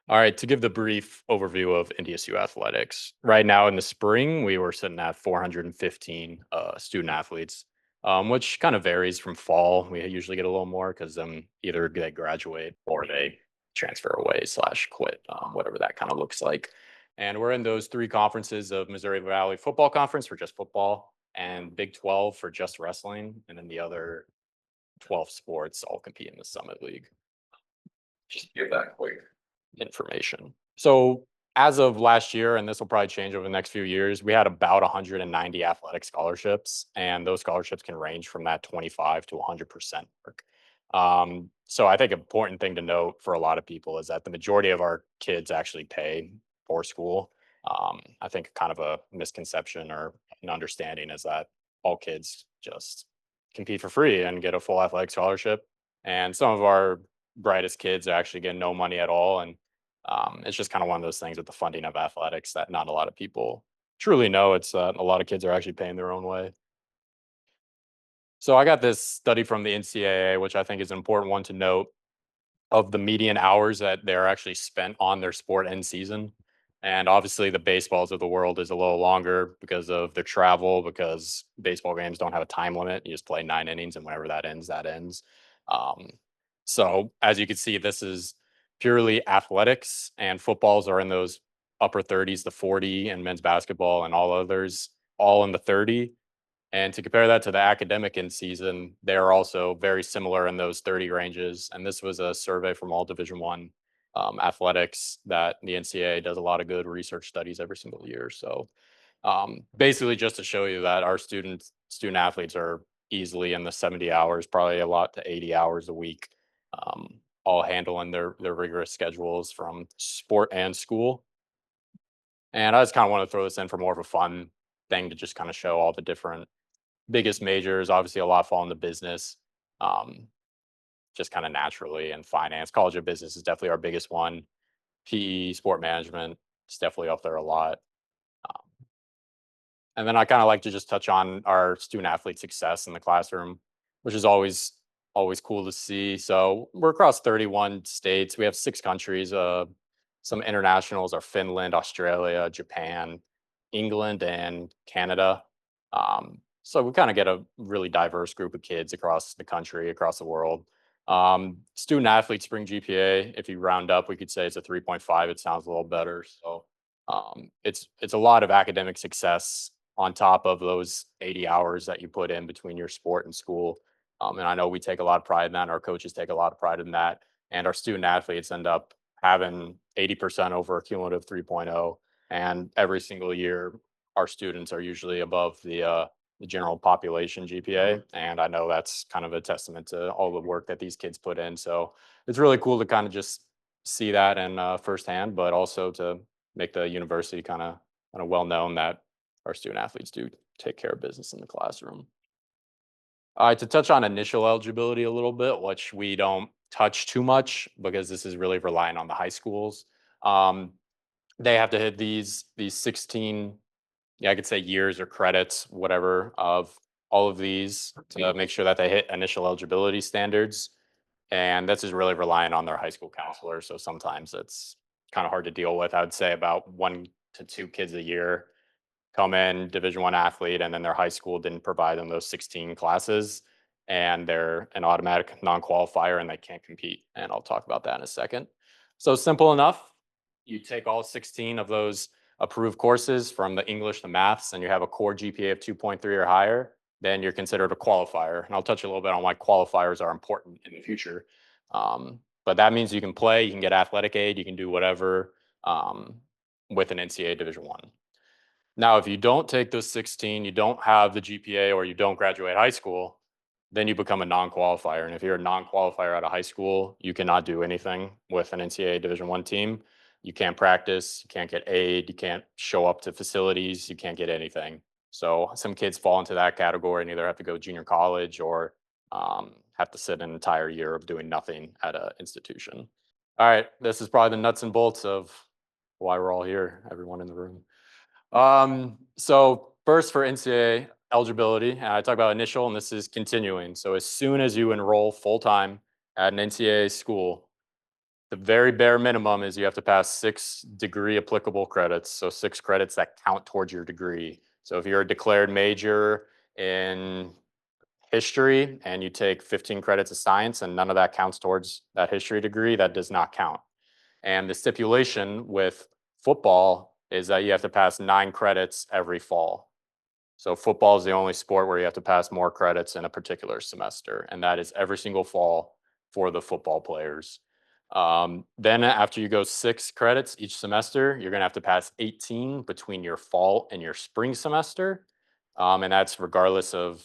All right, to give the brief overview of NDSU athletics, right now in the spring, we were sitting at 415 student athletes, which kind of varies from fall. We usually get a little more because either they graduate or they transfer away slash quit, whatever that kind of looks like. And we're in those three conferences of Missouri Valley Football Conference for just football and Big 12 for just wrestling. And then the other 12 sports all compete in the Summit League. Just give that quick information. So as of last year, and this will probably change over the next few years, we had about 190 athletic scholarships, and those scholarships can range from that 25 to 100% mark. So I think important thing to note for a lot of people is that the majority of our kids actually pay for school. I think kind of a misconception or an understanding is that all kids just compete for free and get a full athletic scholarship. And some of our brightest kids actually get no money at all. And it's just kind of one of those things with the funding of athletics that not a lot of people truly know. It's a lot of kids are actually paying their own way. So I got this study from the NCAA, which I think is an important one to note of the median hours that they're actually spent on their sport end season. And obviously, the baseballs of the world is a little longer because of their travel, because baseball games don't have a time limit. You just play 9 innings, and whenever that ends, that ends. Um, so, as you can see, this is purely athletics, and footballs are in those upper 30s, the 40, and men's basketball and all others, all in the 30. And to compare that to the academic in season, they're also very similar in those 30 ranges. And this was a survey from all Division One athletics that the NCAA does a lot of good research studies every single year. So basically, just to show you that our student athletes are easily in the 70 hours, probably a lot to 80 hours a week, all handling their rigorous schedules from sport and school. And I just kind of want to throw this in for more of a fun thing to just kind of show all the different biggest majors. Obviously, a lot fall into business, um, just kind of naturally, and finance. College of Business is definitely our biggest one. PE, sport management, it's definitely up there a lot. Um, and then I kind of like to just touch on our student athlete success in the classroom, which is always cool to see. So we're across 31 states. We have 6 countries. Some internationals are Finland, Australia, Japan, England, and Canada. So we kind of get a really diverse group of kids across the country, across the world. Student athlete spring GPA, if you round up, we could say it's a 3.5. It sounds a little better. So it's a lot of academic success on top of those 80 hours that you put in between your sport and school. And I know we take a lot of pride in that, and our coaches take a lot of pride in that. And our student athletes end up having 80% over a cumulative 3.0. And every single year, our students are usually above the general population GPA. And I know that's kind of a testament to all the work that these kids put in. So it's really cool to kind of just see that and firsthand, but also to make the university kind of well known that our student athletes do take care of business in the classroom. To touch on initial eligibility a little bit, which we don't touch too much because this is really relying on the high schools. Um, they have to hit these 16, yeah, I could say years or credits, whatever, of all of these to make sure that they hit initial eligibility standards. And this is really relying on their high school counselor. So sometimes it's kind of hard to deal with. I would say about 1 to 2 kids a year come in, Division 1 athlete, and then their high school didn't provide them those 16 classes, and they're an automatic non-qualifier and they can't compete. And I'll talk about that in a second. So simple enough. You take all 16 of those approved courses from the English, the maths, and you have a core GPA of 2.3 or higher, then you're considered a qualifier. And I'll touch a little bit on why qualifiers are important in the future. But that means you can play, you can get athletic aid, you can do whatever with an NCAA Division 1. Now, if you don't take those 16, you don't have the GPA, or you don't graduate high school, then you become a non-qualifier. And if you're a non-qualifier out of high school, you cannot do anything with an NCAA Division 1 team. You can't practice, you can't get aid, you can't show up to facilities, you can't get anything. So some kids fall into that category and either have to go junior college or have to sit an entire year of doing nothing at an institution. All right, this is probably the nuts and bolts of why we're all here, everyone in the room. So first for NCAA eligibility, I talk about initial, and this is continuing. So as soon as you enroll full time at an NCAA school, The very bare minimum is you have to pass 6 degree applicable credits, so 6 credits that count towards your degree. So if you're a declared major in history and you take 15 credits of science and none of that counts towards that history degree, that does not count. And the stipulation with football is that you have to pass 9 credits every fall. So football is the only sport where you have to pass more credits in a particular semester, and that is every single fall for the football players. Then after you go 6 credits each semester, you're going to have to pass 18 between your fall and your spring semester, and that's regardless of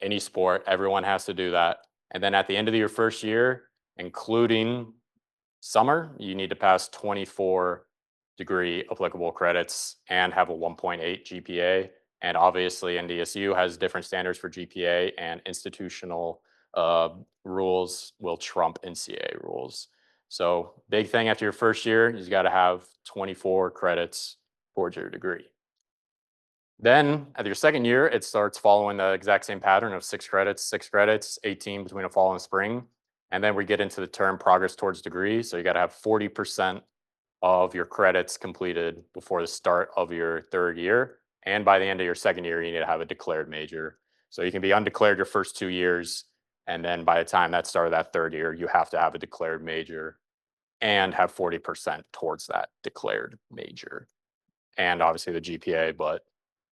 any sport. Everyone has to do that. And then at the end of your first year, including summer, you need to pass 24 degree applicable credits and have a 1.8 GPA. And obviously, NDSU has different standards for GPA, and institutional rules will trump NCAA rules. So, big thing after your first year, you got to have 24 credits towards your degree. Then, at your second year, it starts following the exact same pattern of 6 credits, 18 between a fall and spring. And then we get into the term progress towards degree. So, you got to have 40% of your credits completed before the start of your third year. And by the end of your second year, you need to have a declared major. So you can be undeclared your first 2 years. And then by the time that start of that third year, you have to have a declared major and have 40% towards that declared major. And obviously the GPA, but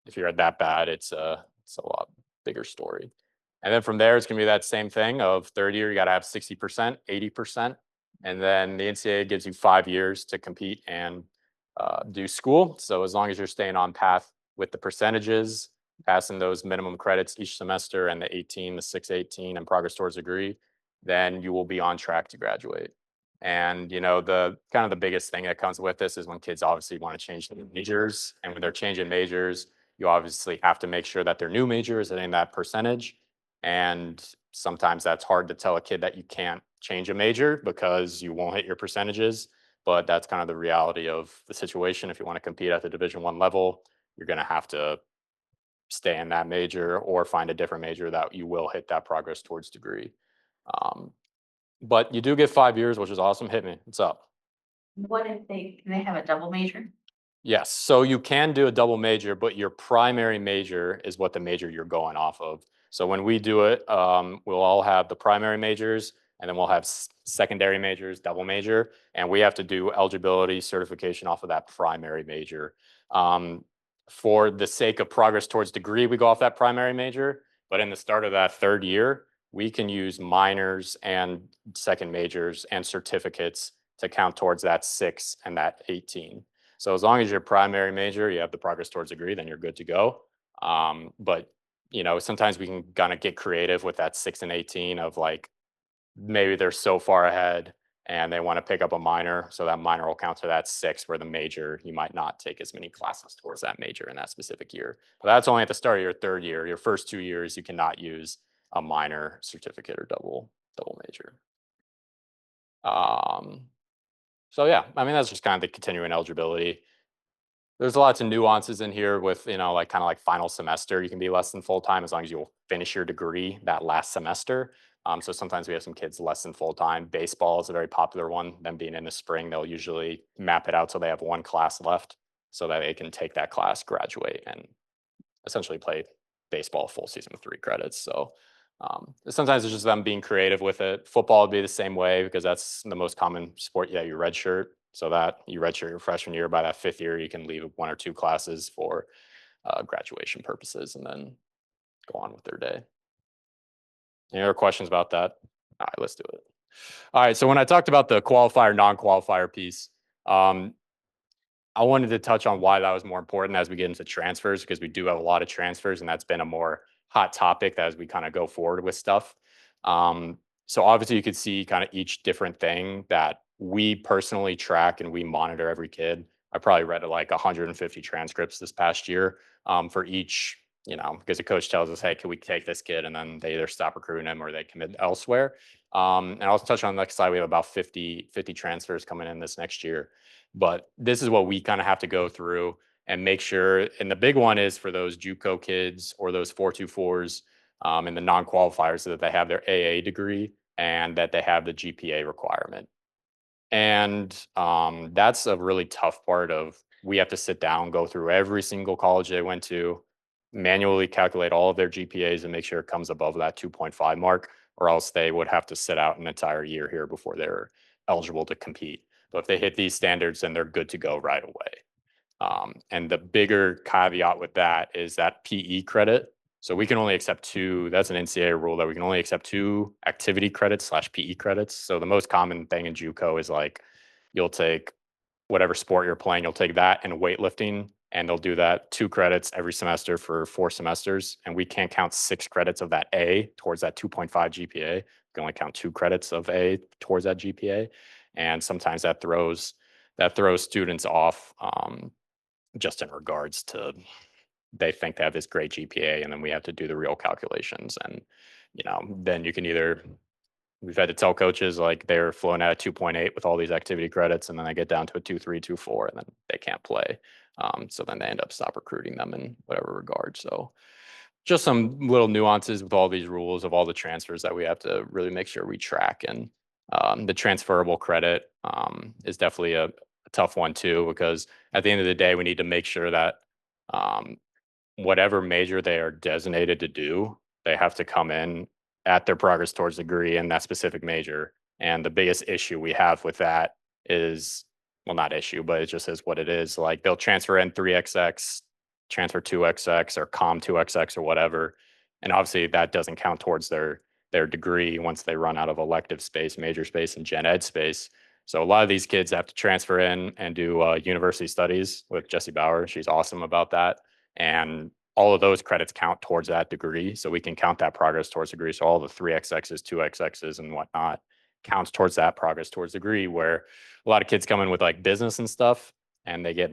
if you're that bad, it's a lot bigger story. And then from there, it's gonna be that same thing of third year, you gotta have 60%, 80%. And then the NCAA gives you 5 years to compete and do school. So as long as you're staying on path with the percentages, passing those minimum credits each semester and the 18, the 618 and progress towards degree, then you will be on track to graduate. And the kind of the biggest thing that comes with this is when kids obviously want to change their majors. And when they're changing majors, you obviously have to make sure that their new major is hitting that percentage. And sometimes that's hard to tell a kid that you can't change a major because you won't hit your percentages. But that's kind of the reality of the situation. If you want to compete at the Division I level, you're going to have to stay in that major or find a different major that you will hit that progress towards degree. Um, but you do get 5 years, which is awesome. Hit me. What's up? What if they have a double major? Yes. So you can do a double major, but your primary major is what the major you're going off of. So when we do it, we'll all have the primary majors, and then we'll have secondary majors, double major, and we have to do eligibility certification off of that primary major. Um, for the sake of progress towards degree, we go off that primary major, but in the start of that third year, we can use minors and second majors and certificates to count towards that 6 and that 18. So as long as your primary major, you have the progress towards degree, then you're good to go. But sometimes we can kind of get creative with that 6 and 18 of like maybe they're so far ahead and they want to pick up a minor. So that minor will count to that 6 where the major, you might not take as many classes towards that major in that specific year. But that's only at the start of your third year. Your first 2 years, you cannot use a minor certificate or double major. Um, so yeah, I mean that's just kind of the continuing eligibility. There's lots of nuances in here with, like kind of like final semester. You can be less than full time as long as you'll finish your degree that last semester. So sometimes we have some kids less than full time. Baseball is a very popular one. Them being in the spring, they'll usually map it out so they have one class left so that they can take that class, graduate, and essentially play baseball full season with 3 credits. So sometimes it's just them being creative with it. Football would be the same way because that's the most common sport. Yeah, you redshirt, so that you redshirt your freshman year. By that 5th year, you can leave 1 or 2 classes for graduation purposes, and then go on with their day. Any other questions about that? All right, let's do it. All right. So when I talked about the qualifier non-qualifier piece, um, I wanted to touch on why that was more important as we get into transfers, because we do have a lot of transfers, and that's been a more hot topic as we kind of go forward with stuff. Um, so obviously, you could see kind of each different thing that we personally track and we monitor every kid. I probably read like 150 transcripts this past year for each, because the coach tells us, hey, can we take this kid? And then they either stop recruiting him or they commit elsewhere. And I'll touch on the next slide. We have about 50 transfers coming in this next year. But this is what we kind of have to go through and make sure. And the big one is for those JUCO kids or those 424s and the non-qualifiers so that they have their AA degree and that they have the GPA requirement. And that's a really tough part of we have to sit down, go through every single college they went to, manually calculate all of their GPAs and make sure it comes above that 2.5 mark, or else they would have to sit out an entire year here before they're eligible to compete. But if they hit these standards, then they're good to go right away. And the bigger caveat with that is that PE credit. So we can only accept two. That's an NCAA rule that we can only accept two activity credits slash PE credits. So the most common thing in JUCO is like you'll take whatever sport you're playing, you'll take that and weightlifting, and they'll do that 2 credits every semester for 4 semesters. And we can't count 6 credits of that A towards that 2.5 GPA. We can only count 2 credits of A towards that GPA. And sometimes that throws students off just in regards to they think they have this great GPA, and then we have to do the real calculations. And, then you can either, we've had to tell coaches like they're flowing at a 2.8 with all these activity credits, and then they get down to a 2.3, 2.4, and then they can't play. So then they end up stop recruiting them in whatever regard. So just some little nuances with all these rules of all the transfers that we have to really make sure we track. And the transferable credit is definitely a tough one too, because at the end of the day, we need to make sure that um, whatever major they are designated to do, they have to come in at their progress towards degree in that specific major. And the biggest issue we have with that is, well, not issue, but it just is what it is. Like they'll transfer in 3XX, transfer 2XX or COM 2XX or whatever. And obviously that doesn't count towards their degree once they run out of elective space, major space, and gen ed space. So a lot of these kids have to transfer in and do university studies with Jessie Bauer. She's awesome about that. And all of those credits count towards that degree. So we can count that progress towards degree. So all the 3XXs, 2XXs, and whatnot counts towards that progress towards degree, where a lot of kids come in with like business and stuff and they get,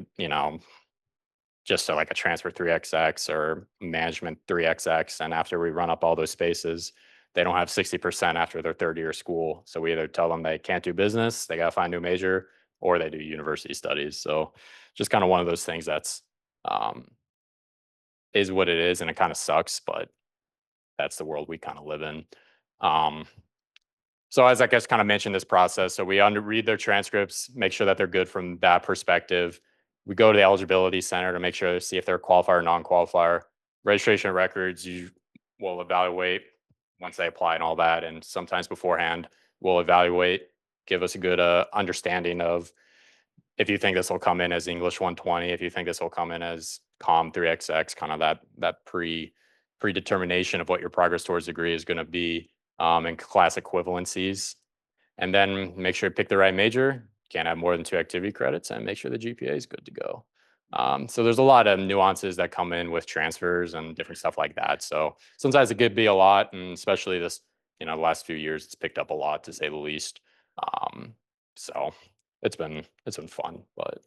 just so like a transfer 3XX or management 3XX. And after we run up all those spaces, they don't have 60% after their third year of school. So we either tell them they can't do business, they got to find a new major, or they do university studies. So just kind of one of those things that's um, is what it is, and it kind of sucks, but that's the world we kind of live in. Um, so as I guess kind of mentioned this process, so we read their transcripts, make sure that they're good from that perspective. We go to the eligibility center to make sure to see if they're a qualifier or non-qualifier. Registration records you will evaluate once they apply and all that, and sometimes beforehand we'll evaluate, give us a good understanding of if you think this will come in as English 120, if you think this will come in as COM 3XX, kind of that predetermination of what your progress towards degree is going to be, and class equivalencies. And then make sure you pick the right major. Can't have more than 2 activity credits, and make sure the GPA is good to go. So there's a lot of nuances that come in with transfers and different stuff like that. So sometimes it could be a lot, and especially this, the last few years, it's picked up a lot to say the least. Um, so it's been fun. But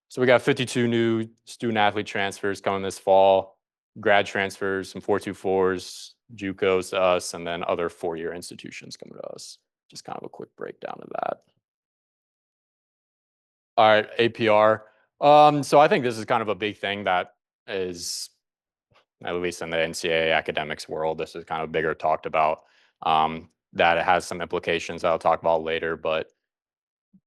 so we got 52 new student athlete transfers coming this fall, grad transfers, some 424s, JUCOs to us, and then other 4-year institutions coming to us. Just kind of a quick breakdown of that. All right, APR. So I think this is kind of a big thing that is, at least in the NCAA academics world, this is kind of bigger talked about. That it has some implications that I'll talk about later, but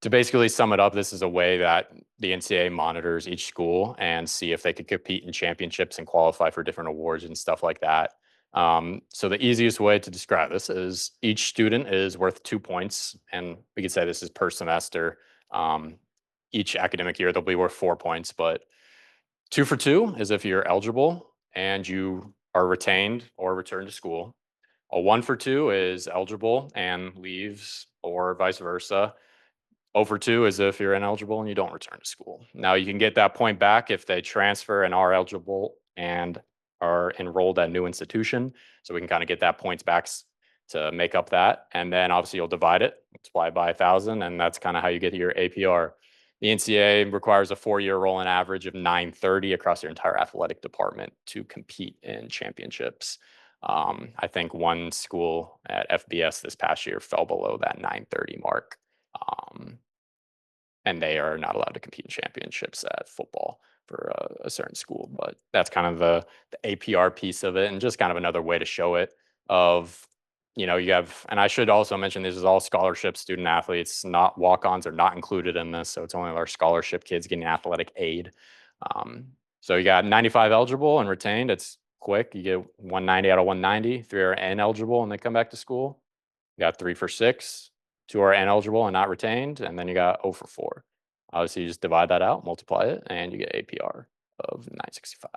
to basically sum it up, this is a way that the NCAA monitors each school and see if they could compete in championships and qualify for different awards and stuff like that. So the easiest way to describe this is each student is worth 2 points, and we could say this is per semester. Um, each academic year they'll be worth 4 points, but 2 for 2 is if you're eligible and you are retained or returned to school. A 1 for 2 is eligible and leaves, or vice versa. 0 for 2 is if you're ineligible and you don't return to school. Now you can get that point back if they transfer and are eligible and are enrolled at a new institution. So we can kind of get that points back to make up that. And then obviously you'll divide it, multiply by 1,000, and that's kind of how you get your APR. The NCAA requires a 4-year rolling average of 930 across your entire athletic department to compete in championships. I think one school at FBS this past year fell below that 930 mark. Um, and they are not allowed to compete in championships at football for a certain school. But that's kind of the APR piece of it, and just kind of another way to show it of You have, and I should also mention this is all scholarship student athletes, not walk-ons are not included in this. So it's only our scholarship kids getting athletic aid. Um, so you got 95 eligible and retained. It's quick. You get 190 out of 190. 3 are ineligible and they come back to school. You got 3 for 6. 2 are ineligible and not retained. And then you got 0 for 4. Obviously, you just divide that out, multiply it, and you get APR of 965.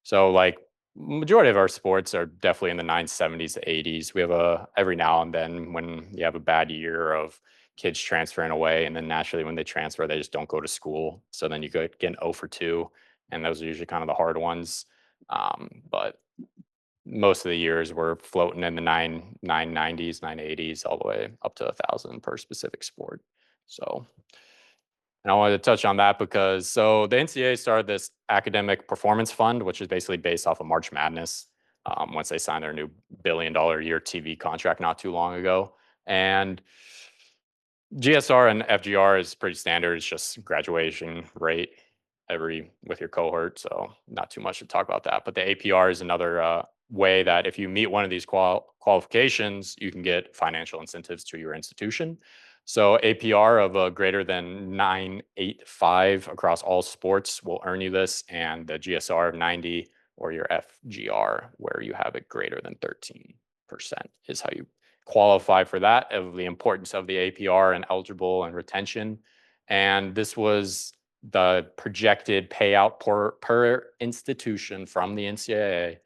So like majority of our sports are definitely in the 970s to 80s. We have a every now and then when you have a bad year of kids transferring away, and then naturally when they transfer, they just don't go to school. So then you could get an 0 for 2, and those are usually kind of the hard ones. But most of the years we're floating in the 990s, 980s, all the way up to 1,000 per specific sport. So and I wanted to touch on that because the NCAA started this academic performance fund, which is basically based off of March Madness. Once they signed their new $1 billion a year TV contract not too long ago, and GSR and FGR is pretty standard. It's just graduation rate every with your cohort, so not too much to talk about that. But the APR is another way that if you meet one of these qualifications, you can get financial incentives to your institution. So APR of a greater than 985 across all sports will earn you this, and the GSR of 90 or your FGR where you have it greater than 13% is how you qualify for that, of the importance of the APR and eligible and retention. And this was the projected payout per institution from the NCAA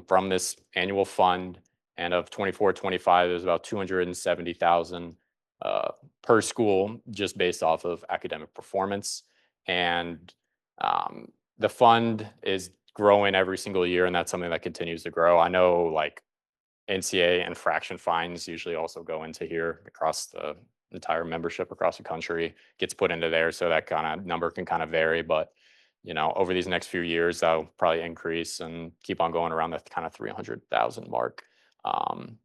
from this annual fund. And of 24-25, there's about 270,000 per school, just based off of academic performance. And the fund is growing every single year, and that's something that continues to grow. I know, like NCAA infraction fines usually also go into here across the entire membership across the country, gets put into there. So that kind of number can kind of vary, but over these next few years, that'll probably increase and keep on going around the kind of 300,000 mark. Um,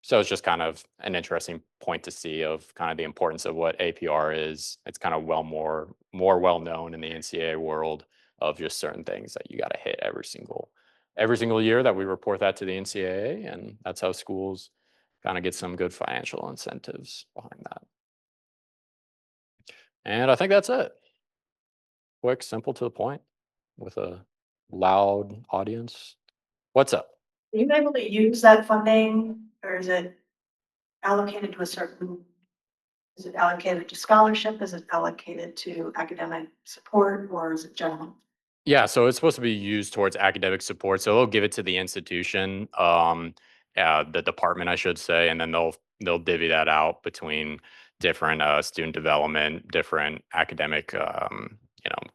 so it's just kind of an interesting point to see of kind of the importance of what APR is. It's kind of more well known in the NCAA world of just certain things that you got to hit every single year that we report that to the NCAA, and that's how schools kind of get some good financial incentives behind that. And I think that's it. Quick, simple, to the point, with a loud audience. What's up? Are you able to use that funding or is it allocated to a certain, is it allocated to scholarship? Is it allocated to academic support or is it general? Yeah, so it's supposed to be used towards academic support. So they'll give it to the institution, the department, I should say, and then they'll divvy that out between different student development, different academic,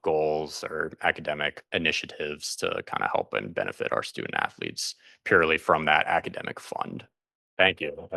goals or academic initiatives to kind of help and benefit our student athletes purely from that academic fund. Thank you.